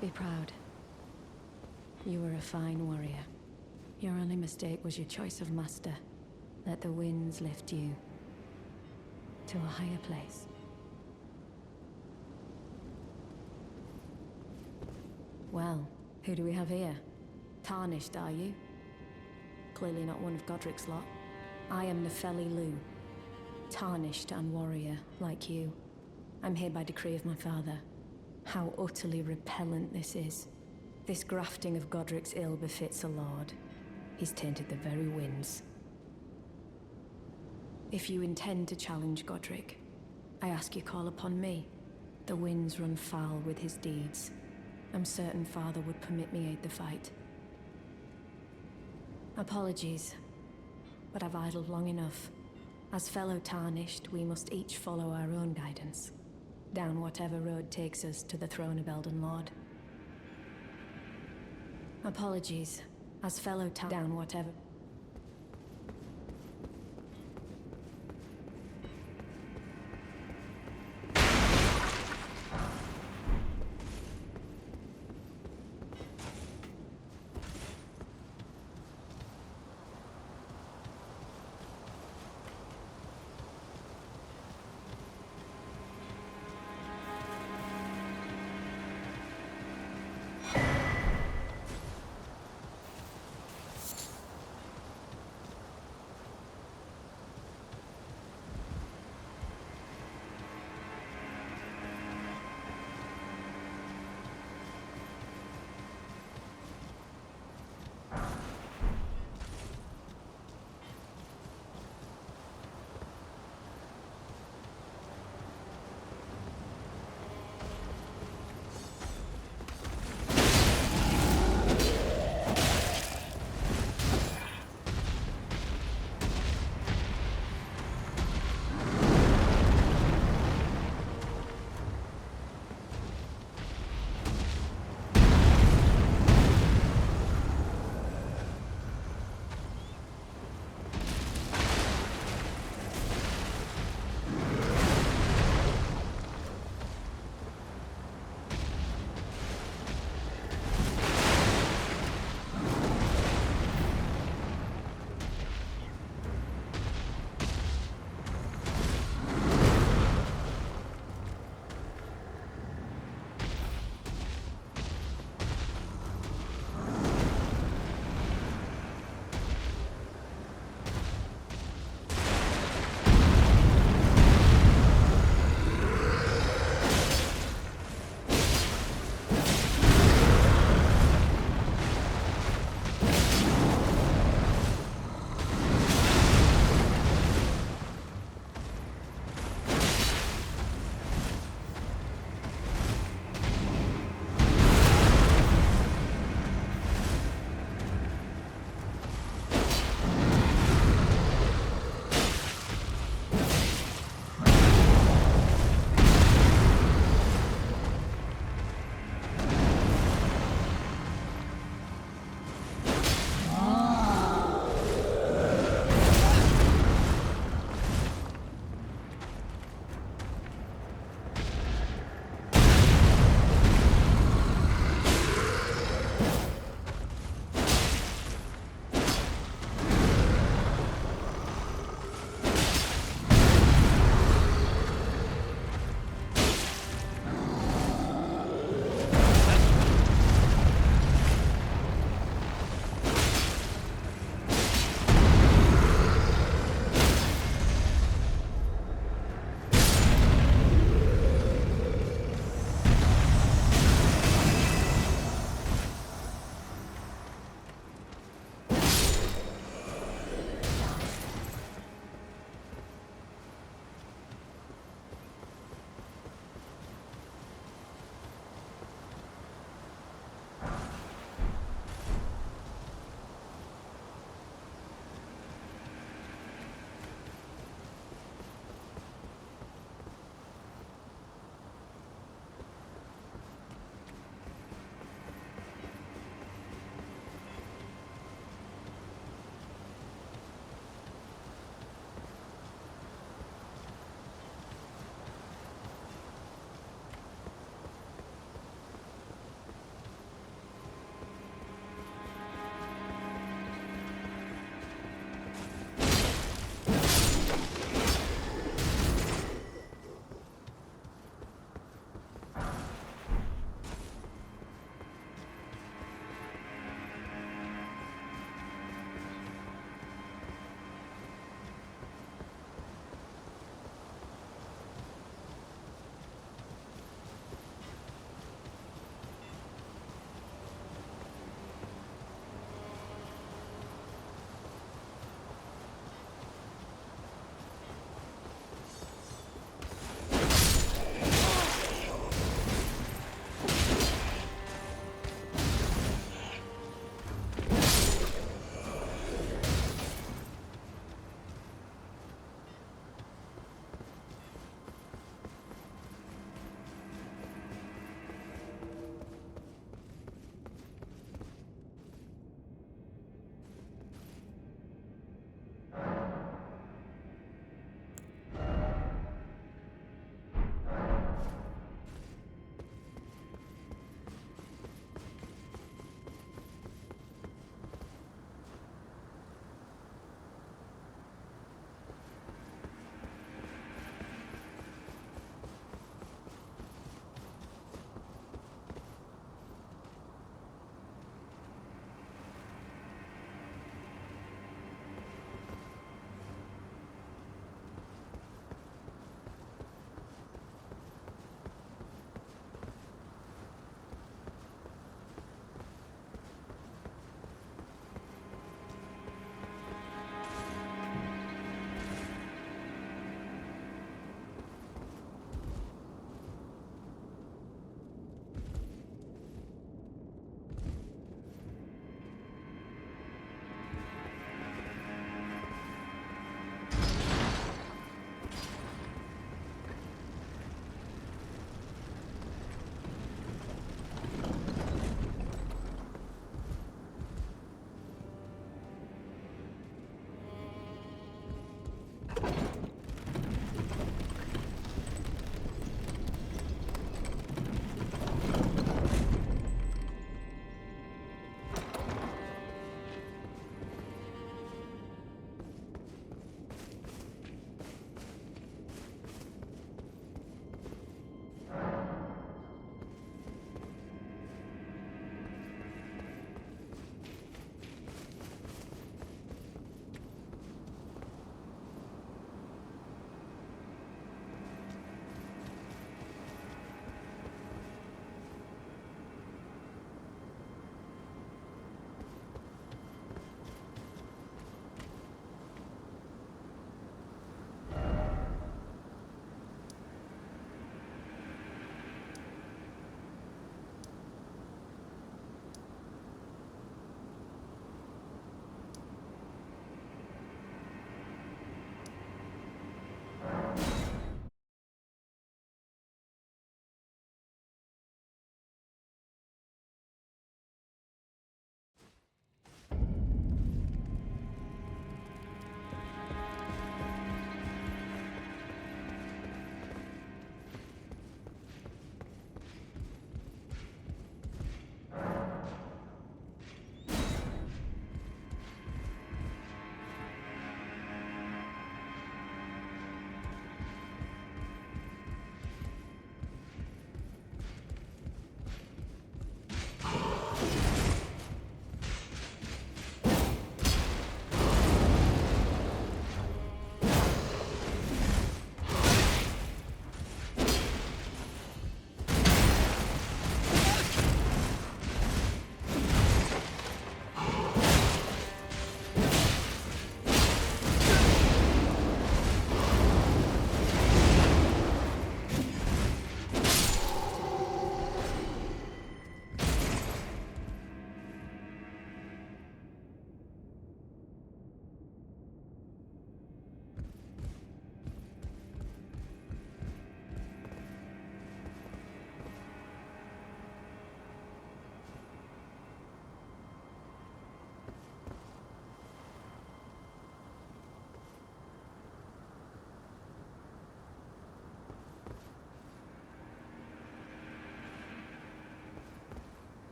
Be proud. You were a fine warrior. Your only mistake was your choice of master. Let the winds lift you to a higher place. Well, who do we have here? Tarnished, are you? Clearly not one of Godric's lot. I am Nefeli Lu. Tarnished and warrior, like you. I'm here by decree of my father. How utterly repellent this is. This grafting of Godric's ill befits a lord. He's tainted the very winds. If you intend to challenge Godric, I ask you call upon me. The winds run foul with his deeds. I'm certain father would permit me aid the fight. Apologies, but I've idled long enough. As fellow Tarnished, we must each follow our own guidance. Down whatever road takes us to the throne of Elden Lord. Apologies, as fellow down whatever.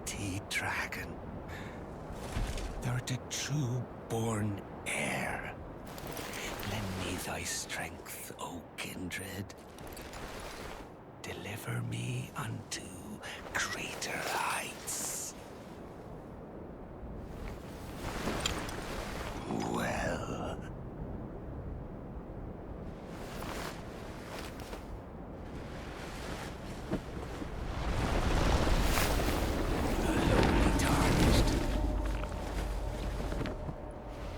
mighty dragon. Thou art a true-born heir. Lend me thy strength, O kindred. Deliver me unto greater heights. Well. The lowly tarnished.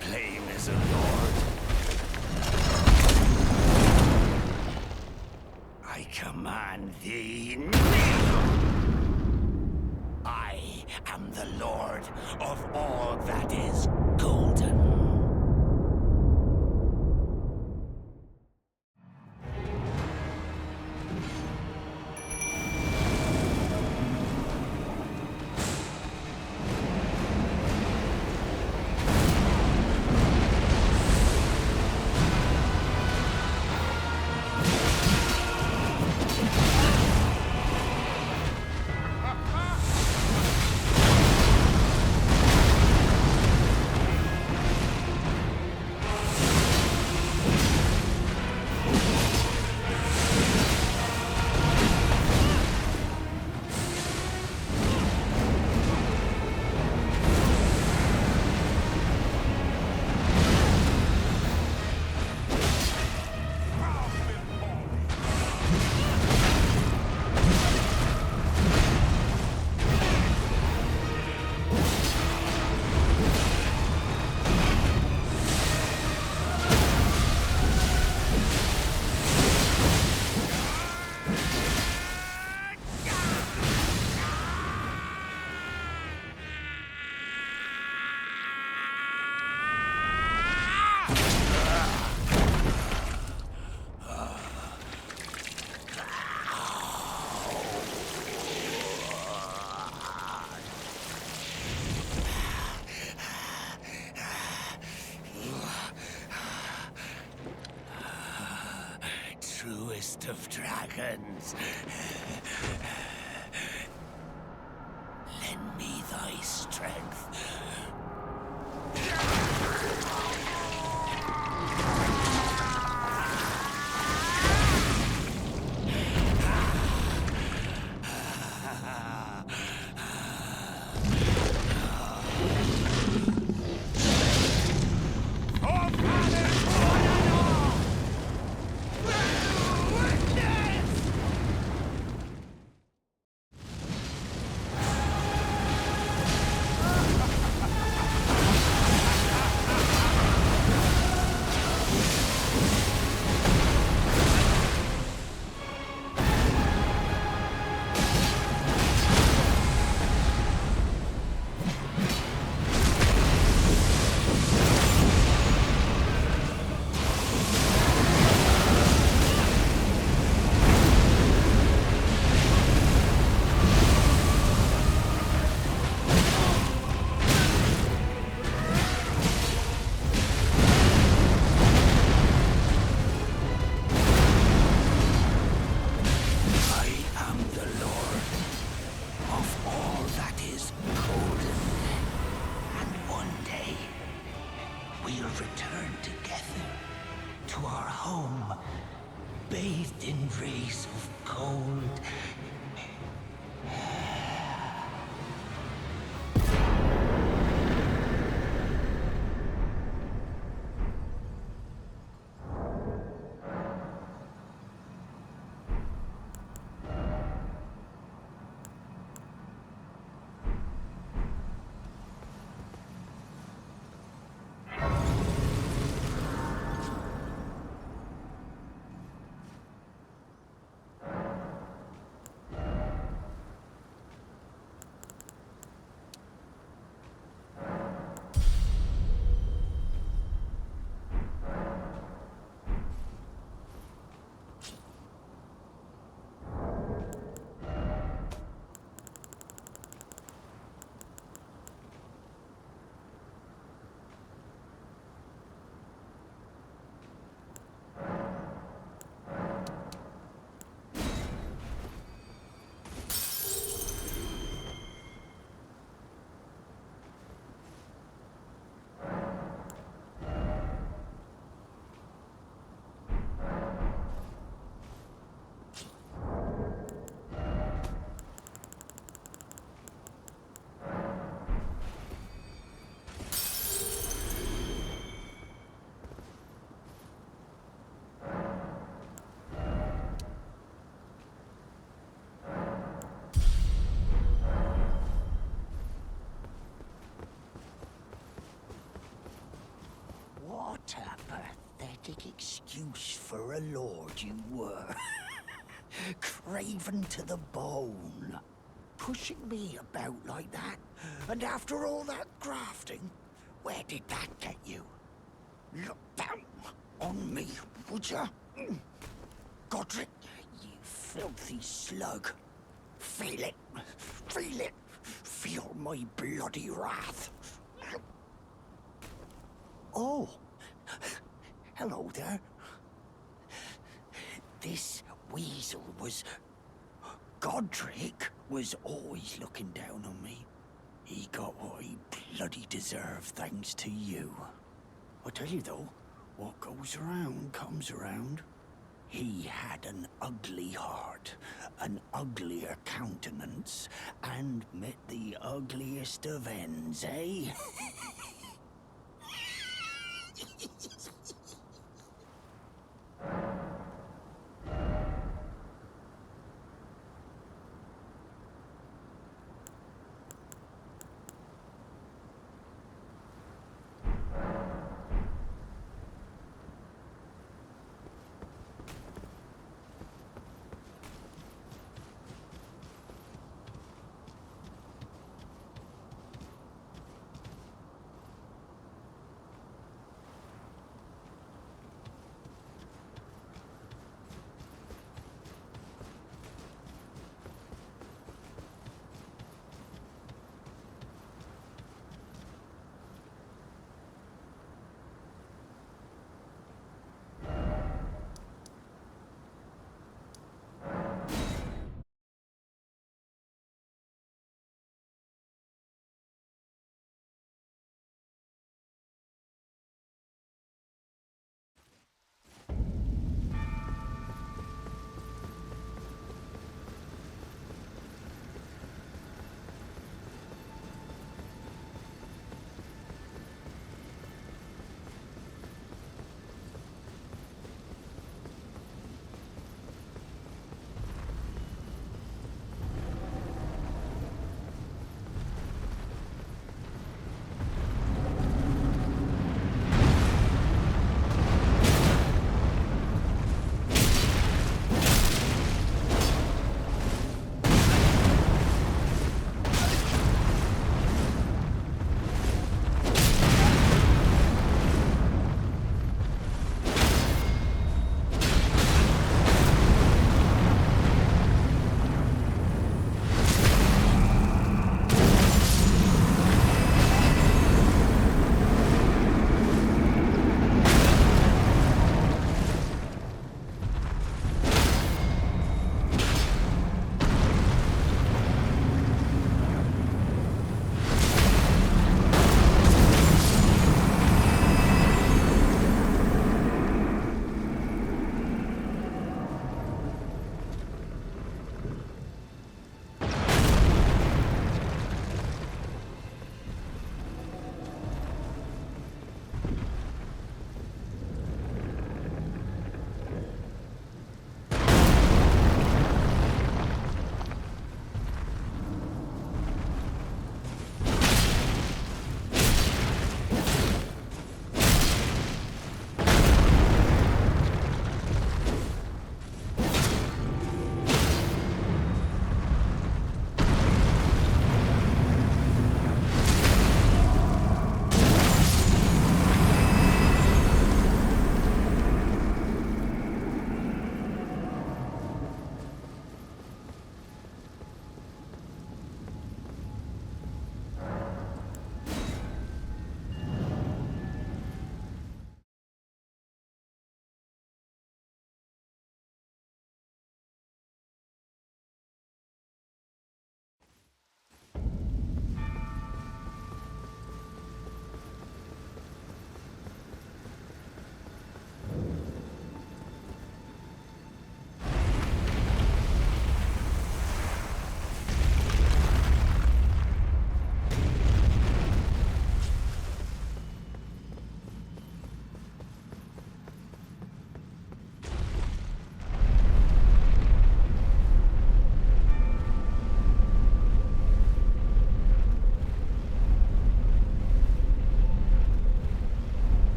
Blame is a lord. I command thee, kneel! I am the lord of all that is golden. Truest of dragons. Lend me thy strength. Bathed in rays of gold. for a lord you were. Craven to the bone. Pushing me about like that. And after all that grafting, where did that get you? Look down on me, would ya? Godric, you filthy slug. Feel it. Feel it. Feel my bloody wrath. Oh. Hello there. This weasel was... Godric was always looking down on me. He got what he bloody deserved thanks to you. I tell you though, what goes around comes around. He had an ugly heart, an uglier countenance, and met the ugliest of ends, eh?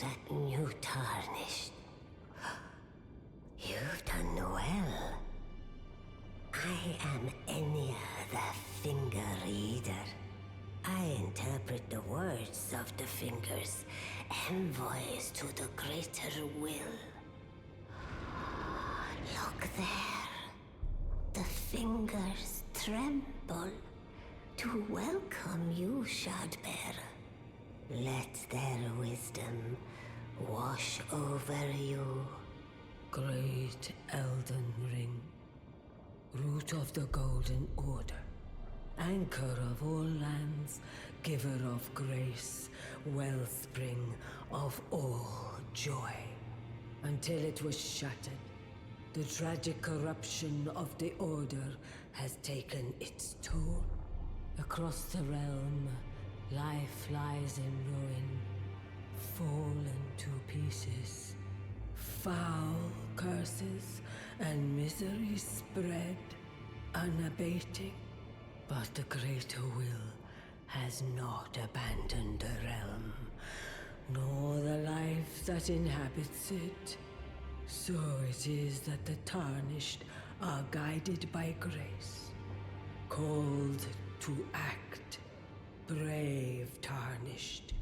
that new tarnished. You've done well. I am Enya the Finger Reader. I interpret the words of the fingers, envoys to the greater will. Look there. The fingers tremble to welcome you, Shardbearer. Let their wisdom wash over you. Great Elden Ring, root of the Golden Order, anchor of all lands, giver of grace, wellspring of all joy. Until it was shattered, the tragic corruption of the Order has taken its toll. Across the realm, life lies in ruin, fallen to pieces. Foul curses and misery spread, unabating. But the greater will has not abandoned the realm, nor the life that inhabits it. So it is that the Tarnished are guided by grace, called to act. Brave Tarnished,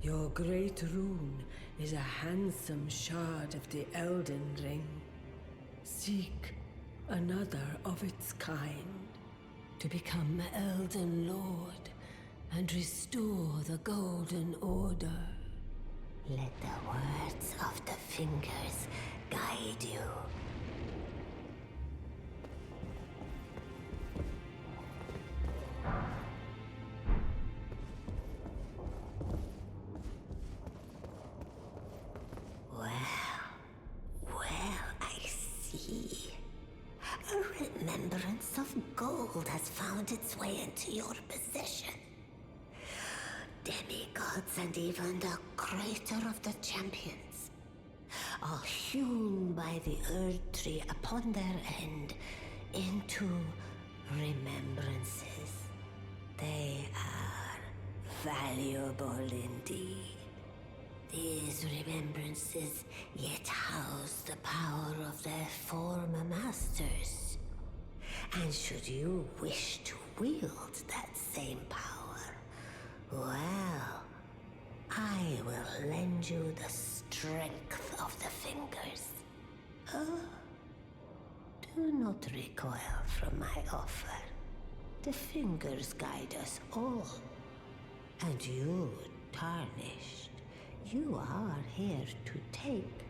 your great rune is a handsome shard of the Elden Ring. Seek another of its kind to become Elden Lord and restore the Golden Order. Let the words of the fingers guide you. A remembrance of gold has found its way into your possession. Demigods and even the creator of the champions are hewn by the Earth Tree upon their end into remembrances. They are valuable indeed. These remembrances yet house the power of their former masters. And should you wish to wield that same power, well, I will lend you the strength of the fingers. Oh, do not recoil from my offer. The fingers guide us all. And you, Tarnished, you are here to take,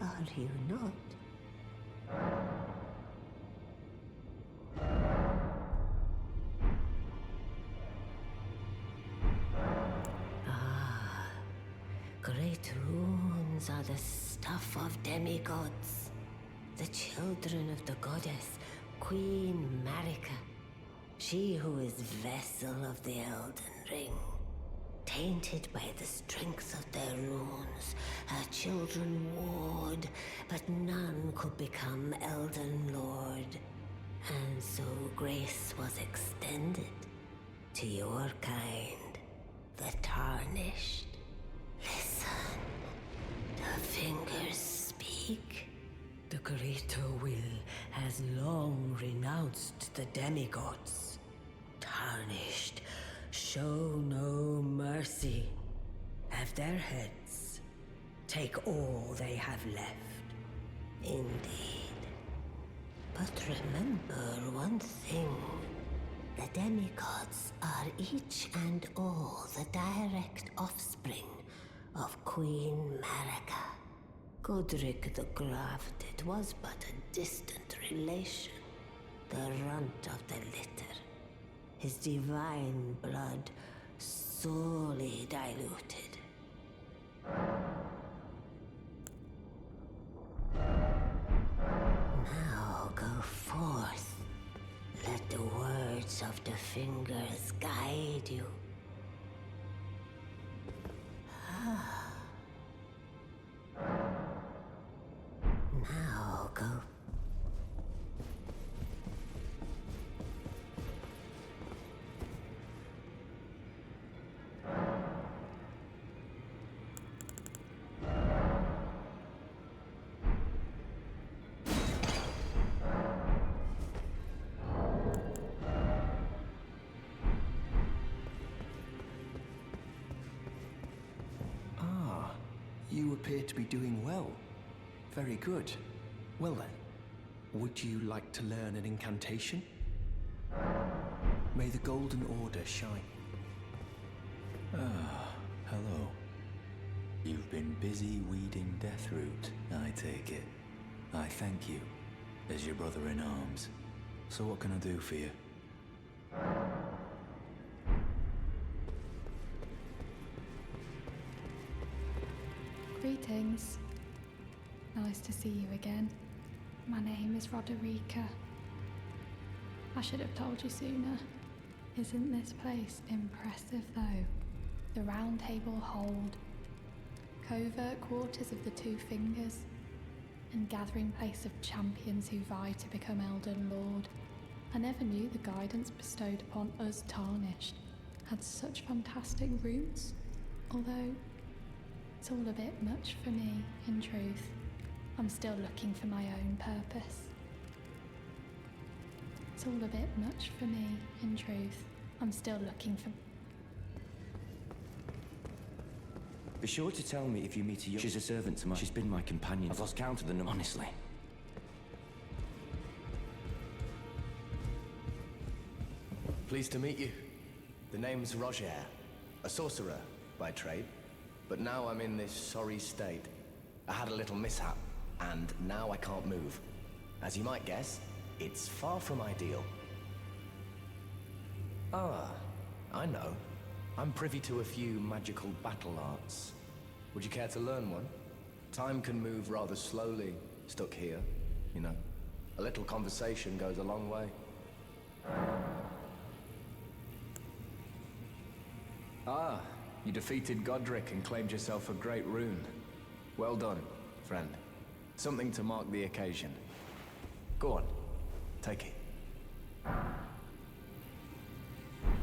are you not? Great runes are the stuff of demigods, the children of the goddess, Queen Marika, she who is vessel of the Elden Ring. Tainted by the strength of their runes, her children warred, but none could become Elden Lord. And so grace was extended to your kind, the Tarnished. Listen, the fingers speak. The greater will has long renounced the demigods. Tarnished, show no mercy. Have their heads. Take all they have left. Indeed. But remember one thing. The demigods are each and all the direct offspring of Queen Marika. Godric the Grafted was but a distant relation, the runt of the litter. His divine blood sorely diluted. Now go forth. Let the words of the fingers guide you. Now go. appear to be doing well. Very good. Well then, would you like to learn an incantation? May the Golden Order shine. Ah, hello. You've been busy weeding Deathroot, I take it. I thank you, as your brother in arms. So what can I do for you? Greetings. Nice to see you again. My name is Roderica. I should have told you sooner. Isn't this place impressive though? The Round Table Hold, covert quarters of the Two Fingers, and gathering place of champions who vie to become Elden Lord. I never knew the guidance bestowed upon us Tarnished had such fantastic roots, although it's all a bit much for me, in truth. I'm still looking for my own purpose. It's all a bit much for me, in truth. I'm still looking for... Be sure to tell me if you meet a young... She's a servant to She's been my companion. I've lost count of the number, honestly. Pleased to meet you. The name's Reshade, a sorcerer by trade. But now I'm in this sorry state. I had a little mishap, and now I can't move. As you might guess, it's far from ideal. Ah, I know. I'm privy to a few magical battle arts. Would you care to learn one? Time can move rather slowly, stuck here, you know. A little conversation goes a long way. Ah, you defeated Godric and claimed yourself a great rune. Well done, friend. Something to mark the occasion. Go on, take it.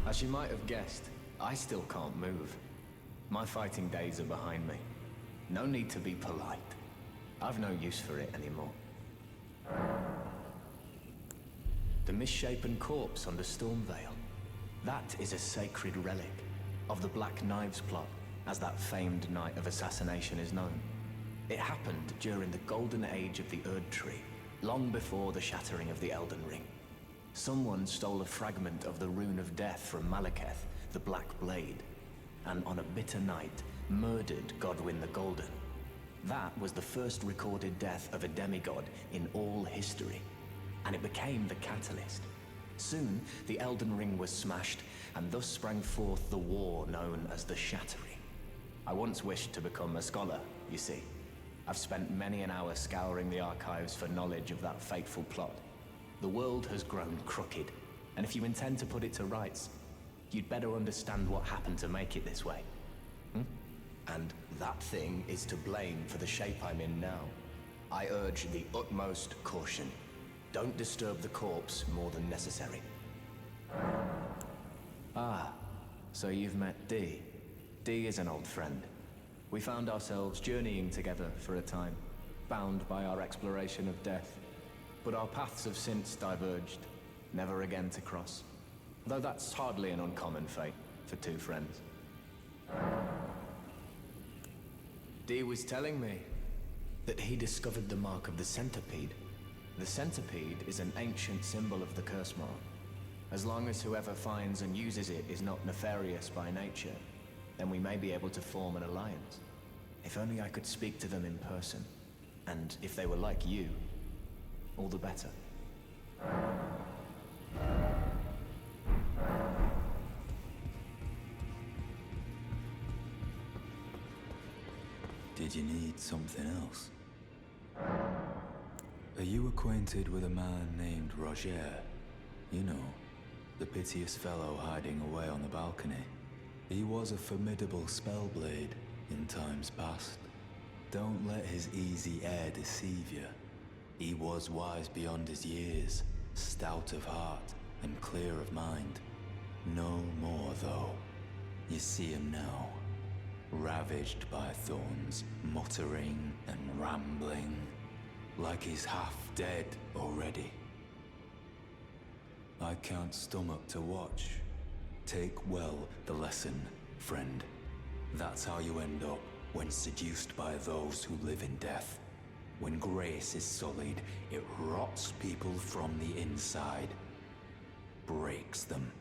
As you might have guessed, I still can't move. My fighting days are behind me. No need to be polite. I've no use for it anymore. The misshapen corpse under Stormvale. That is a sacred relic of the Black Knives plot, as that famed night of assassination is known. It happened during the golden age of the Erd Tree, long before the shattering of the Elden Ring. Someone stole a fragment of the Rune of Death from Malekith, the Black Blade, and on a bitter night, murdered Godwyn the Golden. That was the first recorded death of a demigod in all history, and it became the catalyst. Soon, the Elden Ring was smashed, and thus sprang forth the war known as the Shattering. I once wished to become a scholar, you see. I've spent many an hour scouring the archives for knowledge of that fateful plot. The world has grown crooked, and if you intend to put it to rights, you'd better understand what happened to make it this way. And that thing is to blame for the shape I'm in now. I urge the utmost caution. Don't disturb the corpse more than necessary. Ah, so you've met Dee. Dee is an old friend. We found ourselves journeying together for a time, bound by our exploration of death. But our paths have since diverged, never again to cross. Though that's hardly an uncommon fate for two friends. Dee was telling me that he discovered the mark of the centipede. The centipede is an ancient symbol of the curse mark. As long as whoever finds and uses it is not nefarious by nature, then we may be able to form an alliance. If only I could speak to them in person. And if they were like you, all the better. Did you need something else? Are you acquainted with a man named Roger? You know, the piteous fellow hiding away on the balcony. He was a formidable spellblade in times past. Don't let his easy air deceive you. He was wise beyond his years, stout of heart and clear of mind. No more, though. You see him now, ravaged by thorns, muttering and rambling, like he's half dead already. I can't stomach to watch. Take well the lesson, friend. That's how you end up when seduced by those who live in death. When grace is sullied, it rots people from the inside, breaks them.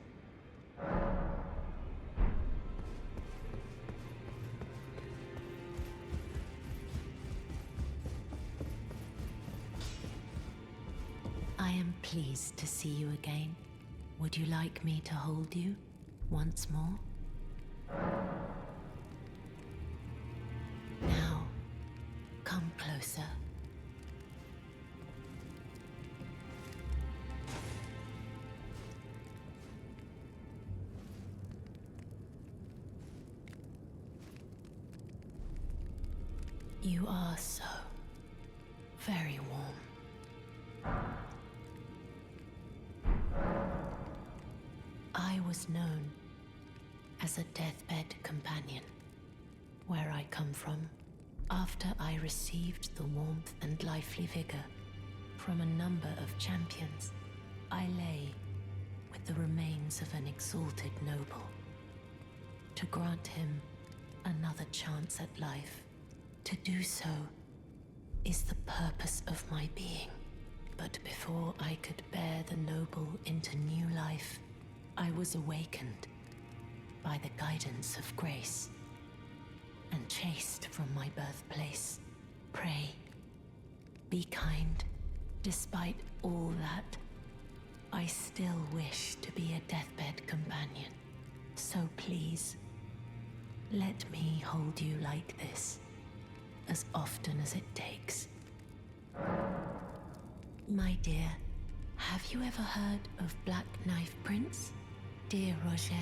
I am pleased to see you again. Would you like me to hold you once more? Now, come closer. You are so very warm. I was known as a deathbed companion. Where I come from, after I received the warmth and lively vigor from a number of champions, I lay with the remains of an exalted noble. To grant him another chance at life, to do so is the purpose of my being. But before I could bear the noble into new life, I was awakened by the guidance of grace and chased from my birthplace. Pray, be kind. Despite all that, I still wish to be a deathbed companion. So please, let me hold you like this, as often as it takes. My dear, have you ever heard of Black Knife Prince? Dear Roger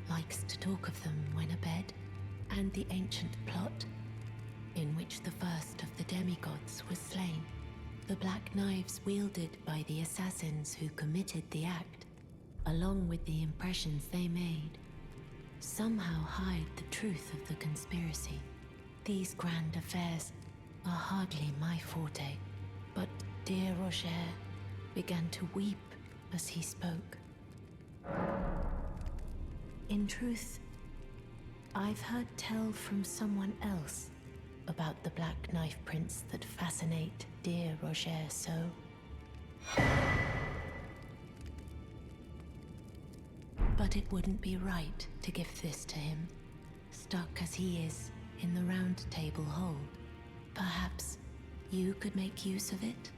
likes to talk of them when abed, and the ancient plot in which the first of the demigods was slain. The black knives wielded by the assassins who committed the act, along with the impressions they made, somehow hide the truth of the conspiracy. These grand affairs are hardly my forte, but dear Roger began to weep as he spoke. In truth, I've heard tell from someone else about the Black Knife Prince that fascinate dear Roger so. But it wouldn't be right to give this to him, stuck as he is in the round table hole. Perhaps you could make use of it?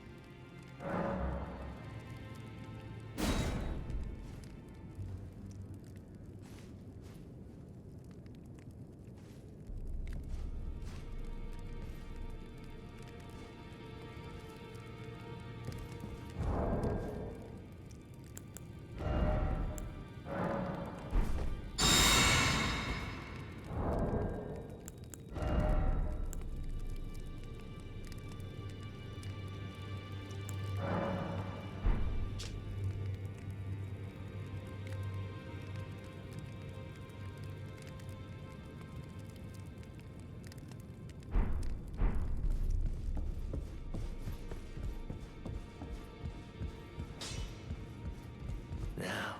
Now,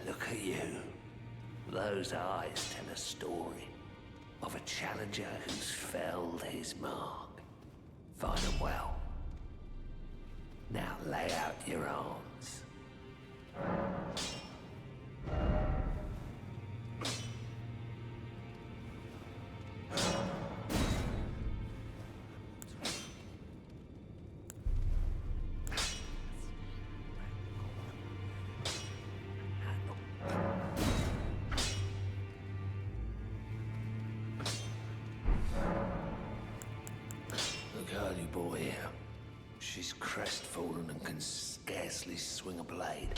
look at you. Those eyes tell a story of a challenger who's felled his mark. Find them well. Now lay out your arms. Girly boy here. She's crestfallen and can scarcely swing a blade.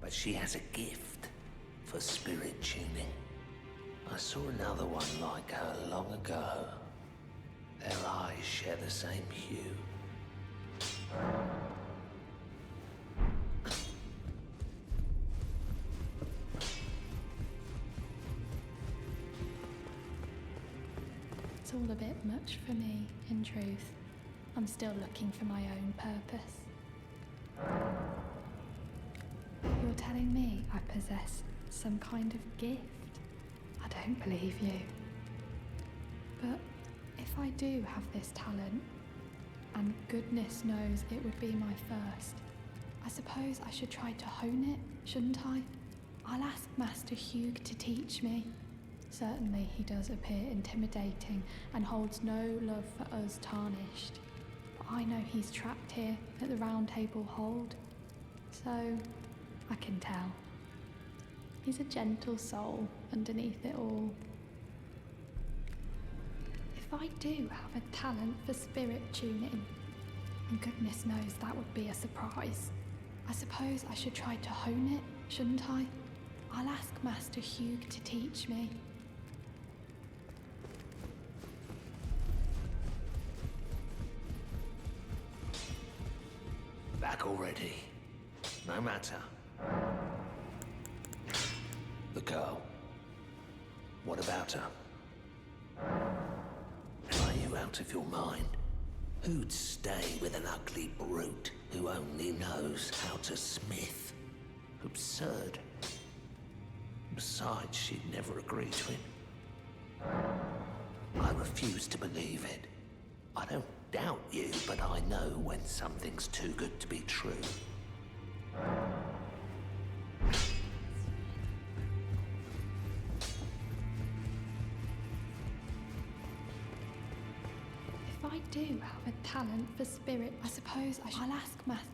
But she has a gift for spirit tuning. I saw another one like her long ago. Their eyes share the same hue. It's all a bit much for me, in truth. I'm still looking for my own purpose. You're telling me I possess some kind of gift? I don't believe you. But if I do have this talent, and goodness knows it would be my first, I suppose I should try to hone it, shouldn't I? I'll ask Master Hugh to teach me. Certainly he does appear intimidating and holds no love for us Tarnished. But I know he's trapped here at the Round Table Hold, so I can tell. He's a gentle soul underneath it all. If I do have a talent for spirit tuning, and goodness knows that would be a surprise, I suppose I should try to hone it, shouldn't I? I'll ask Master Hugh to teach me. Back already. No matter. The girl. What about her? Are you out of your mind? Who'd stay with an ugly brute who only knows how to smith? Absurd. Besides, she'd never agree to it. I refuse to believe it. I don't doubt you, but I know when something's too good to be true. If I do have a talent for spirit, I suppose I'll ask Master.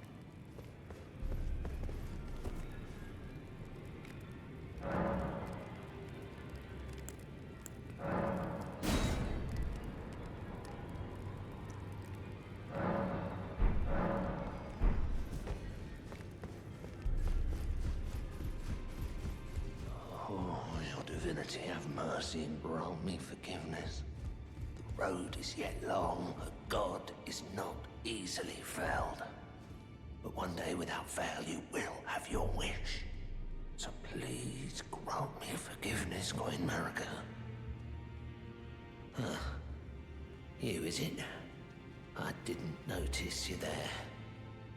Have mercy and grant me forgiveness. The road is yet long, but God is not easily felled. But one day without fail you will have your wish. So please grant me forgiveness, Queen Marika. You, is it? I didn't notice you there.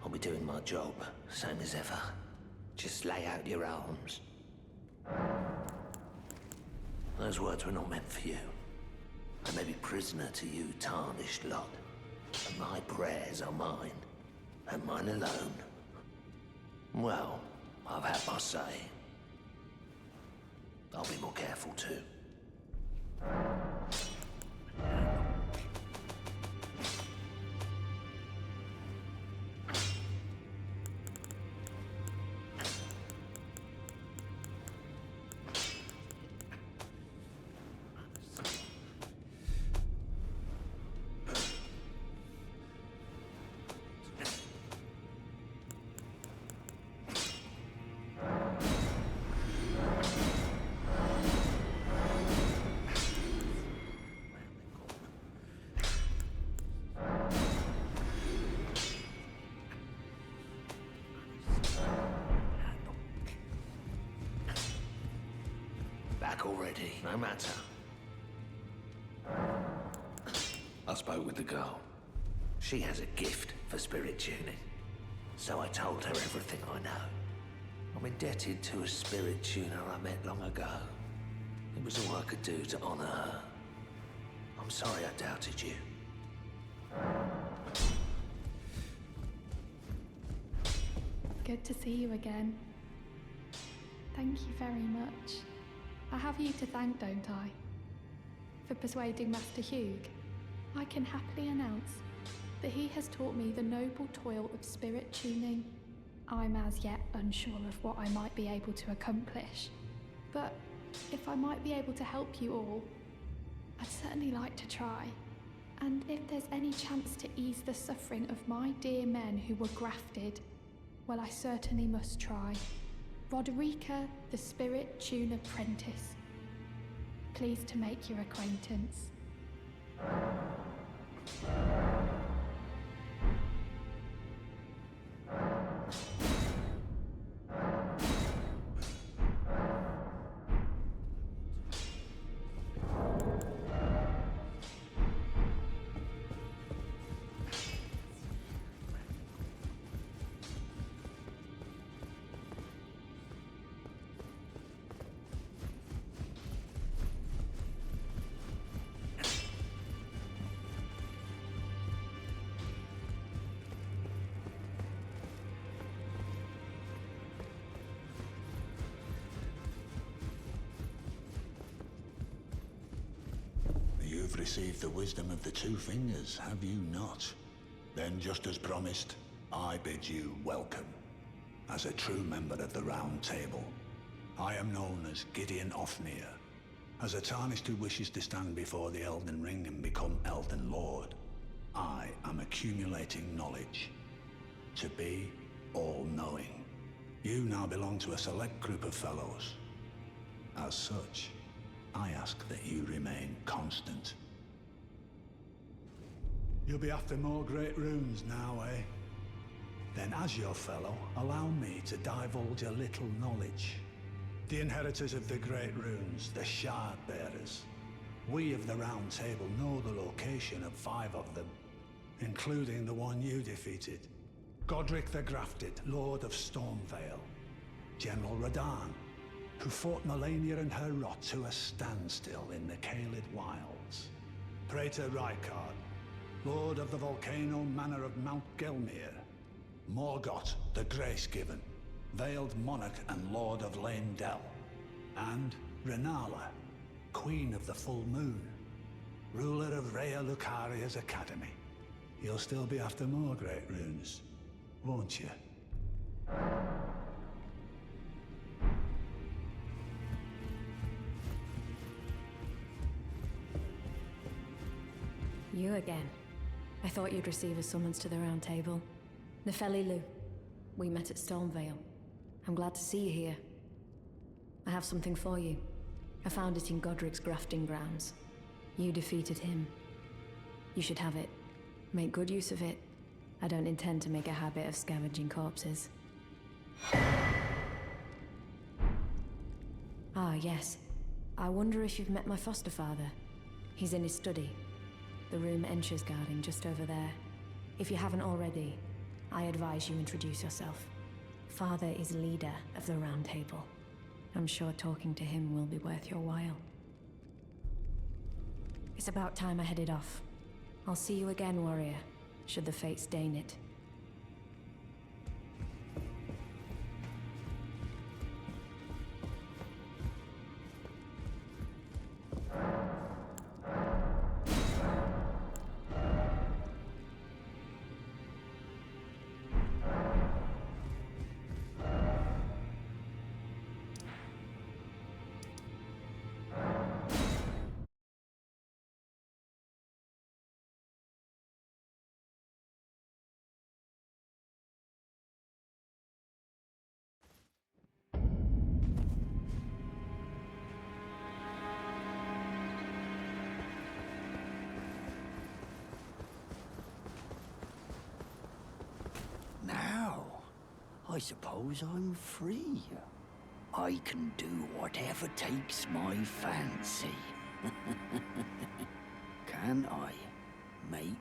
I'll be doing my job, same as ever. Just lay out your arms. Those words were not meant for you. I may be prisoner to you, tarnished lot, but my prayers are mine, and mine alone. Well, I've had my say. I'll be more careful too. Already, no matter. I spoke with the girl. She has a gift for spirit tuning, so I told her everything I know. I'm indebted to a spirit tuner I met long ago. It was all I could do to honor her. I'm sorry I doubted you. Good to see you again. Thank you very much. I have you to thank, don't I? For persuading Master Hugh. I can happily announce that he has taught me the noble toil of spirit tuning. I'm as yet unsure of what I might be able to accomplish, but if I might be able to help you all, I'd certainly like to try. And if there's any chance to ease the suffering of my dear men who were grafted, well, I certainly must try. Roderica, the Spirit Tuner Apprentice. Pleased to make your acquaintance. You've received the wisdom of the Two Fingers, have you not? Then, just as promised, I bid you welcome. As a true member of the Round Table, I am known as Gideon Ofnir. As a Tarnished who wishes to stand before the Elden Ring and become Elden Lord, I am accumulating knowledge. To be all-knowing. You now belong to a select group of fellows. As such, I ask that you remain constant. You'll be after more great runes now, eh? Then as your fellow, allow me to divulge a little knowledge. The inheritors of the great runes, the Shard Bearers. We of the Round Table know the location of 5 of them, including the one you defeated. Godric the Grafted, Lord of Stormvale. General Radahn, who fought Melania and her rot to a standstill in the Caelid Wilds. Praetor Rykard, Lord of the Volcano Manor of Mount Gelmir. Morgott the Grace-Given, Veiled Monarch and Lord of Leyndell. And Renala, Queen of the Full Moon, ruler of Rhea Lucaria's Academy. You'll still be after more great runes, won't you? You again. I thought you'd receive a summons to the Round Table. Nefeli Lu. We met at Stormvale. I'm glad to see you here. I have something for you. I found it in Godric's grafting grounds. You defeated him. You should have it. Make good use of it. I don't intend to make a habit of scavenging corpses. Ah, yes. I wonder if you've met my foster father. He's in his study. The room Ensha's guarding just over there. If you haven't already, I advise you introduce yourself. Father is leader of the Round Table. I'm sure talking to him will be worth your while. It's about time I headed off. I'll see you again, warrior, should the fates deign it. I suppose I'm free. I can do whatever takes my fancy. Can I, mate?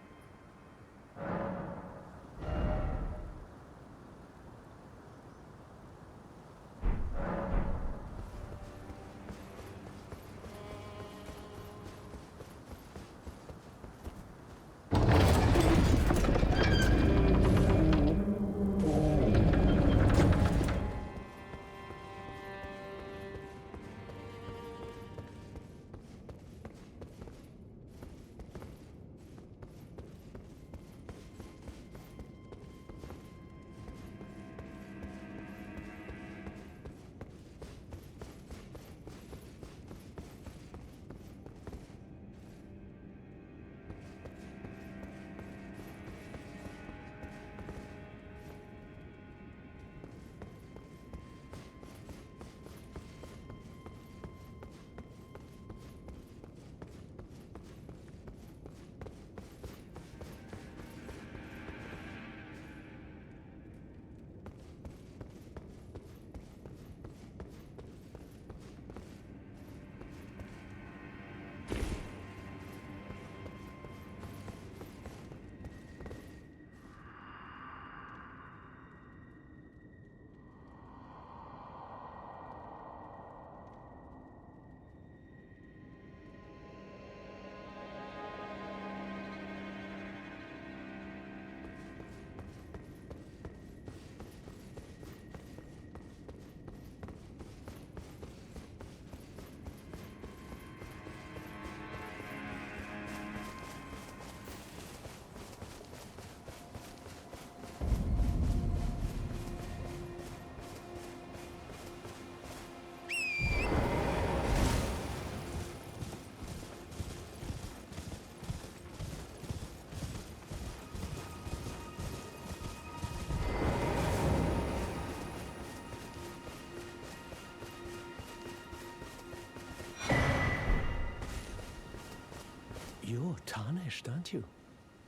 tarnished, aren't you?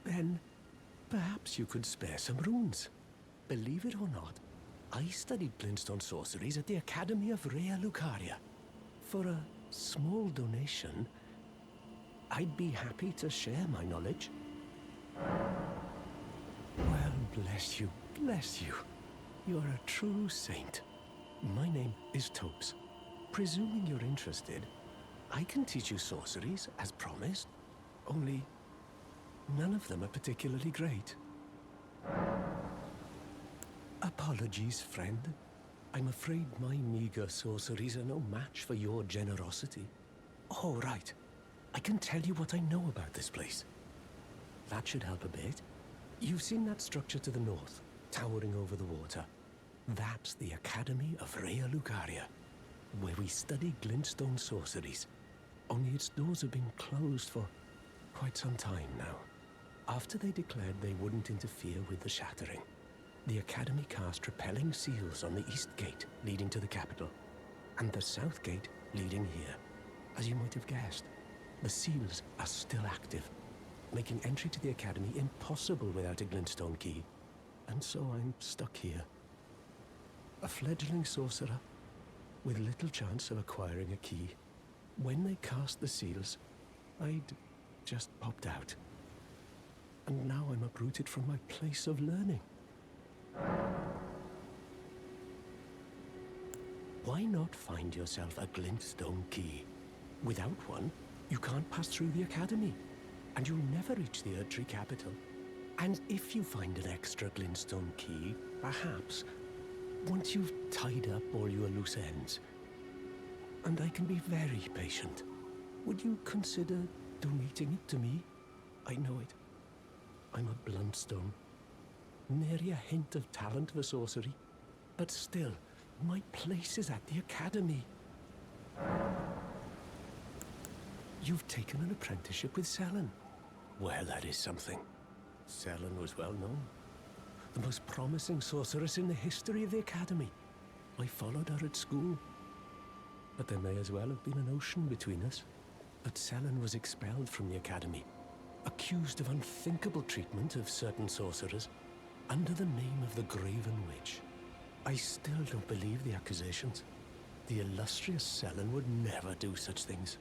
Then perhaps you could spare some runes. Believe it or not, I studied glintstone sorceries at the Academy of Rea Lucaria. For a small donation, I'd be happy to share my knowledge. Well, bless you, bless you. You're a true saint. My name is Topes. Presuming you're interested, I can teach you sorceries, as promised. Only, none of them are particularly great. Apologies, friend. I'm afraid my meager sorceries are no match for your generosity. Oh, right. I can tell you what I know about this place. That should help a bit. You've seen that structure to the north, towering over the water. That's the Academy of Rea Lucaria, where we study glintstone sorceries. Only its doors have been closed for quite some time now. After they declared they wouldn't interfere with the shattering, the Academy cast repelling seals on the east gate leading to the capital, and the south gate leading here. As you might have guessed, the seals are still active, making entry to the Academy impossible without a glintstone key. And so I'm stuck here. A fledgling sorcerer with little chance of acquiring a key. When they cast the seals, I'd just popped out. And now I'm uprooted from my place of learning. Why not find yourself a glintstone key? Without one, you can't pass through the Academy, and you'll never reach the Erdtree capital. And if you find an extra glintstone key, perhaps, once you've tied up all your loose ends, and I can be very patient, would you consider donating it to me? I know it. I'm a bluntstone. Nary a hint of talent for sorcery. But still, my place is at the Academy. You've taken an apprenticeship with Selen. Well, that is something. Selen was well known. The most promising sorceress in the history of the Academy. I followed her at school. But there may as well have been an ocean between us. But Selen was expelled from the Academy, accused of unthinkable treatment of certain sorcerers, under the name of the Graven Witch. I still don't believe the accusations. The illustrious Selen would never do such things.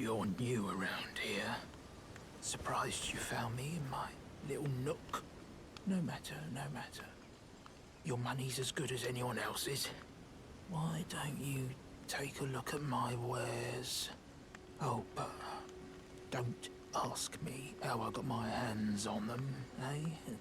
you're new around here. Surprised you found me in my little nook. No matter, no matter. Your money's as good as anyone else's. Why don't you take a look at my wares? Oh, but don't ask me how I got my hands on them, eh?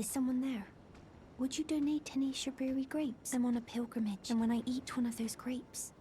Is someone there? Would you donate any Shaburi grapes? I'm on a pilgrimage, and when I eat one of those grapes,